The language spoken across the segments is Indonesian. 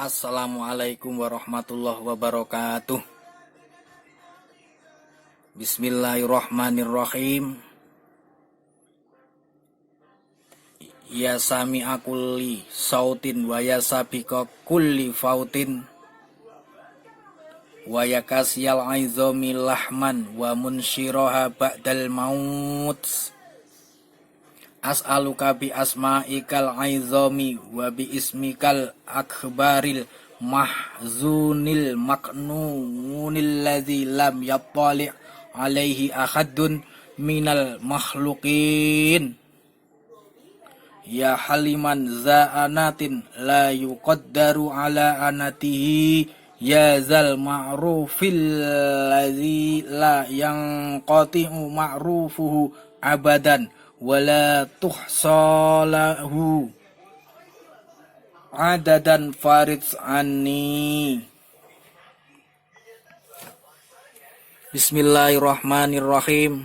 Assalamualaikum warahmatullahi wabarakatuh. Bismillahirrahmanirrahim. Ya sami'a kulli sautin wa ya sabiqa kulli fautin wa ya kasiyal aizami lahman wa munsyiraha ba'dal maut. As'aluka bi asma'ikal aizami wa bi ismikal akbaril mahzunil maknunil ladzi lam yattali' alaihi ahadun minal makhluqin. Ya haliman za'anatin la yuqaddaru ala anatihi ya zal ma'rufil ladzi la yanqati'u ma'rufuhu abadan wala tuhsalahu adadan farid anni. Bismillahirrahmanirrahim.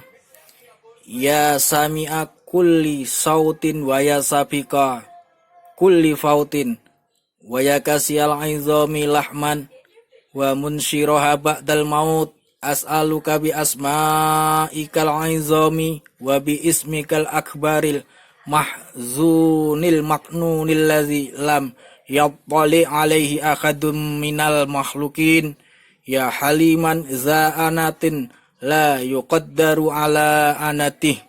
Ya sami'a kulli sautin wa ya sabiqa kulli fautin wa ya kasiyal aizami lahman wa munsyiraha ba'dal maut. As'aluka bi asma'ikal aizami wa bi ismikal akbaril mahzunil maknunil ladzi lam yattali alaihi ahadun minal makhluqin. Ya haliman za'anatin la yuqaddaru ala anatih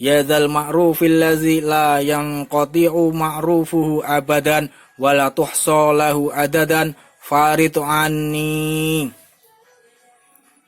ya dzal ma'rufil ladzi la yanqati'u ma'rufuhu abadan wa la tuhsalahu adadan farid anni.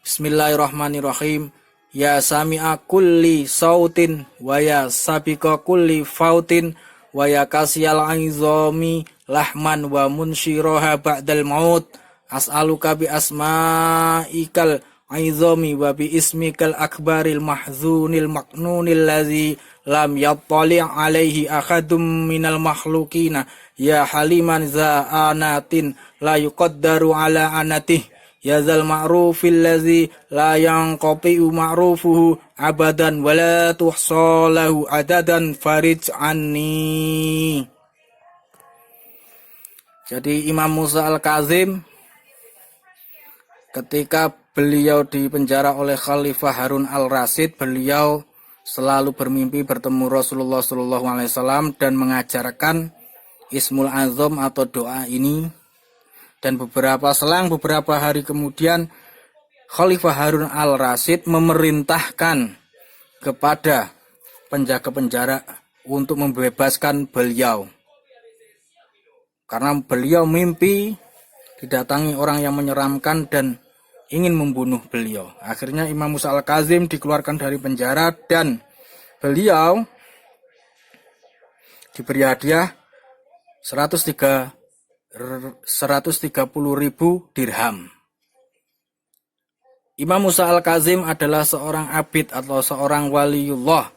Bismillahirrahmanirrahim. Ya sami'a kulli sautin wa ya sabiqa kulli fautin wa ya kasiyal aizami lahman wa munsyiraha ba'dal maut. As'aluka bi asma'ikal aizami wa bi ismikal akbaril mahzunil maknunil ladzi lam yattali' alaihi ahadum minal makhluqina. Ya haliman za'anatin la yuqaddaru ala anatih ya zal ma'rufil ladzi la yanqati'u ma'rufuhu abadan wala tuhsalahu adadan farij anni. Jadi Imam Musa Al-Kazim ketika beliau dipenjara oleh Khalifah Harun Al-Rasyid, beliau selalu bermimpi bertemu Rasulullah SAW dan mengajarkan Ismul Azam atau doa ini. Dan selang beberapa hari kemudian Khalifah Harun Al-Rasyid memerintahkan kepada penjaga penjara untuk membebaskan beliau. Karena beliau mimpi didatangi orang yang menyeramkan dan ingin membunuh beliau. Akhirnya Imam Musa Al-Kazim dikeluarkan dari penjara dan beliau diberi hadiah 130.000 dirham. Imam Musa Al-Kazim adalah seorang abid atau seorang waliullah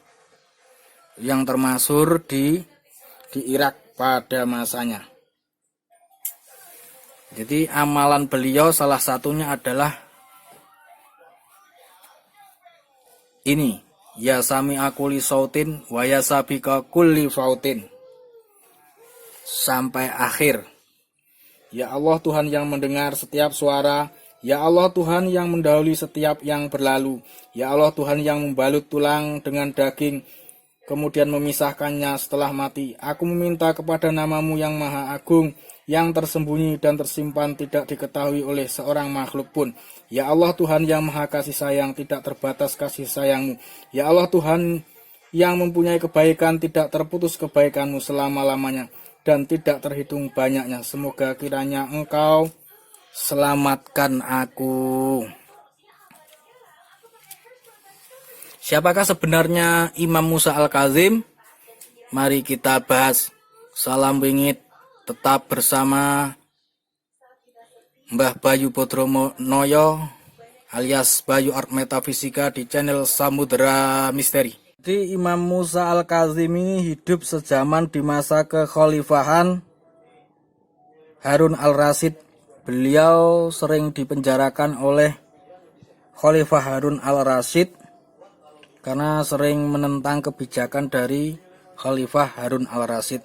yang termasyhur di Irak pada masanya. Jadi amalan beliau salah satunya adalah ini, ya sami'a kulli sautin wa ya sabiqa kulli fautin, sampai akhir. Ya Allah Tuhan yang mendengar setiap suara, ya Allah Tuhan yang mendahului setiap yang berlalu, ya Allah Tuhan yang membalut tulang dengan daging kemudian memisahkannya setelah mati. Aku meminta kepada namamu yang maha agung, yang tersembunyi dan tersimpan tidak diketahui oleh seorang makhluk pun. Ya Allah Tuhan yang maha kasih sayang, tidak terbatas kasih sayangmu. Ya Allah Tuhan yang mempunyai kebaikan, tidak terputus kebaikanmu selama-lamanya dan tidak terhitung banyaknya. Semoga kiranya Engkau selamatkan aku. Siapakah sebenarnya Imam Musa Al-Kazim? Mari kita bahas. Salam bingit, tetap bersama Mbah Bayu Bodronoyo alias Bayu Art Metafisika di channel Samudra Misteri. Jadi Imam Musa Al-Kazim ini hidup sezaman di masa kekhalifahan Harun Al-Rasyid. Beliau sering dipenjarakan oleh Khalifah Harun Al-Rasyid karena sering menentang kebijakan dari Khalifah Harun Al-Rasyid.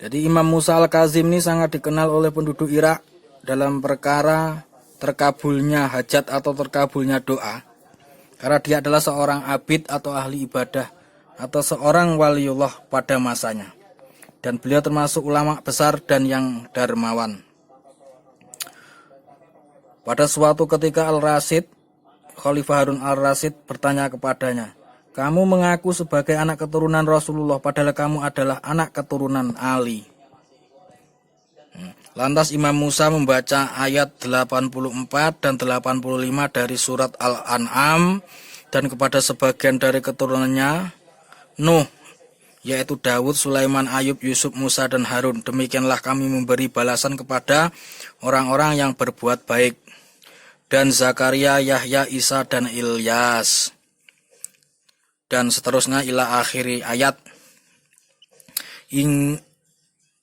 Jadi Imam Musa Al-Kazim ini sangat dikenal oleh penduduk Irak dalam perkara terkabulnya hajat atau terkabulnya doa. Karena dia adalah seorang abid atau ahli ibadah atau seorang waliullah pada masanya. Dan beliau termasuk ulama besar dan yang dermawan. Pada suatu ketika Al-Rasyid, Khalifah Harun Al-Rasyid bertanya kepadanya, "Kamu mengaku sebagai anak keturunan Rasulullah, padahal kamu adalah anak keturunan Ali." Lantas Imam Musa membaca ayat 84 dan 85 dari surat Al-An'am dan kepada sebagian dari keturunannya Nuh, yaitu Daud, Sulaiman, Ayub, Yusuf, Musa, dan Harun. Demikianlah kami memberi balasan kepada orang-orang yang berbuat baik. Dan Zakaria, Yahya, Isa, dan Ilyas. Dan seterusnya ila akhiri ayat.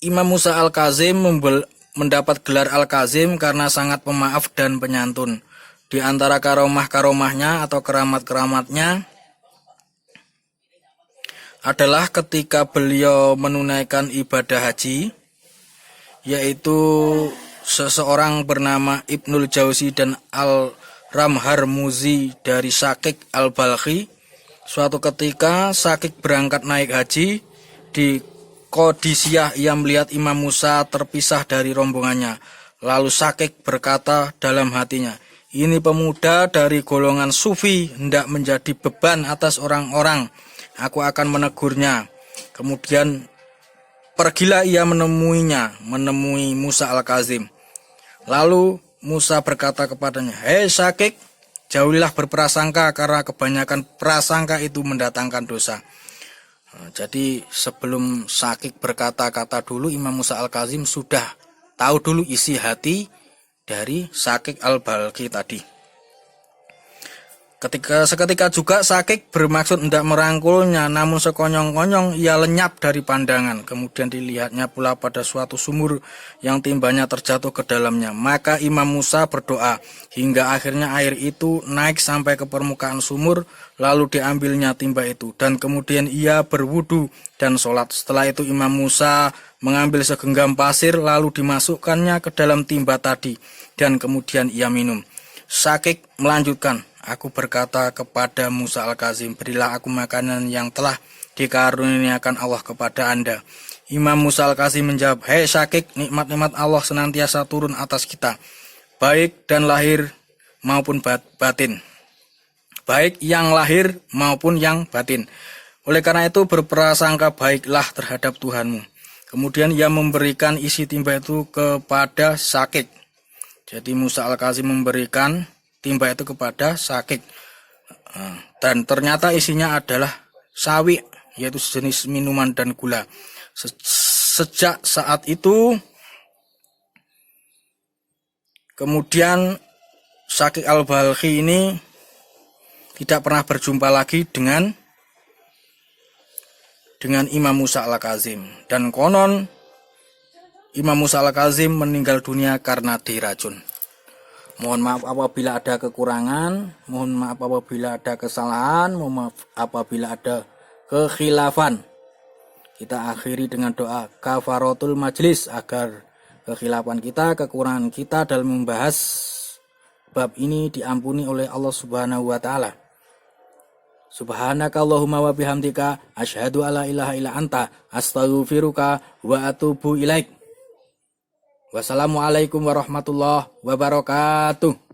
Imam Musa Al-Kazim mendapat gelar Al-Kazim karena sangat pemaaf dan penyantun. Di antara karomah-karomahnya atau keramat-keramatnya adalah ketika beliau menunaikan ibadah haji, yaitu seseorang bernama Ibnul Jauzi dan Al-Ramharmuzi dari Syakik Al-Balkhi. Suatu ketika Syakik berangkat naik haji di Qadisiyah, ia melihat Imam Musa terpisah dari rombongannya. Lalu Syakik berkata dalam hatinya, "Ini pemuda dari golongan sufi hendak menjadi beban atas orang-orang. Aku akan menegurnya." Kemudian pergilah ia menemui Musa Al-Kazim. Lalu Musa berkata kepadanya, "Hei Syakik, jauhilah berprasangka karena kebanyakan prasangka itu mendatangkan dosa." Jadi sebelum Syakik berkata-kata dulu, Imam Musa Al-Kazim sudah tahu dulu isi hati dari Syakik Al-Balkhi tadi. Seketika juga Syakik bermaksud hendak merangkulnya, namun sekonyong-konyong ia lenyap dari pandangan. Kemudian dilihatnya pula pada suatu sumur yang timbanya terjatuh ke dalamnya. Maka Imam Musa berdoa hingga akhirnya air itu naik sampai ke permukaan sumur, lalu diambilnya timba itu. Dan kemudian ia berwudu dan sholat. Setelah itu Imam Musa mengambil segenggam pasir lalu dimasukkannya ke dalam timba tadi. Dan kemudian ia minum. Syakik melanjutkan, "Aku berkata kepada Musa Al-Kazim, berilah aku makanan yang telah dikaruniakan Allah kepada Anda." Imam Musa Al-Kazim menjawab, "Hei Syakik, nikmat-nikmat Allah senantiasa turun atas kita, baik dan lahir maupun batin. Baik yang lahir maupun yang batin. Oleh karena itu berprasangka baiklah terhadap Tuhanmu." Kemudian ia memberikan isi timba itu kepada Syakik. Jadi Musa Al-Kazim memberikan timba itu kepada Syakik. Dan ternyata isinya adalah sawi, yaitu sejenis minuman dan gula. Sejak saat itu kemudian Syakik Al-Balkhi ini tidak pernah berjumpa lagi dengan Imam Musa Al-Kazim. Dan konon Imam Musa Al-Kazim meninggal dunia karena diracun. Mohon maaf apabila ada kekurangan, mohon maaf apabila ada kesalahan, mohon maaf apabila ada kekhilafan. Kita akhiri dengan doa kafaratul majlis agar kekhilafan kita, kekurangan kita dalam membahas bab ini diampuni oleh Allah Subhanahu wa taala. Subhanakallahumma wa bihamdika asyhadu alla ilaha illa anta astaghfiruka wa atubu ilaik. Wassalamualaikum warahmatullahi wabarakatuh.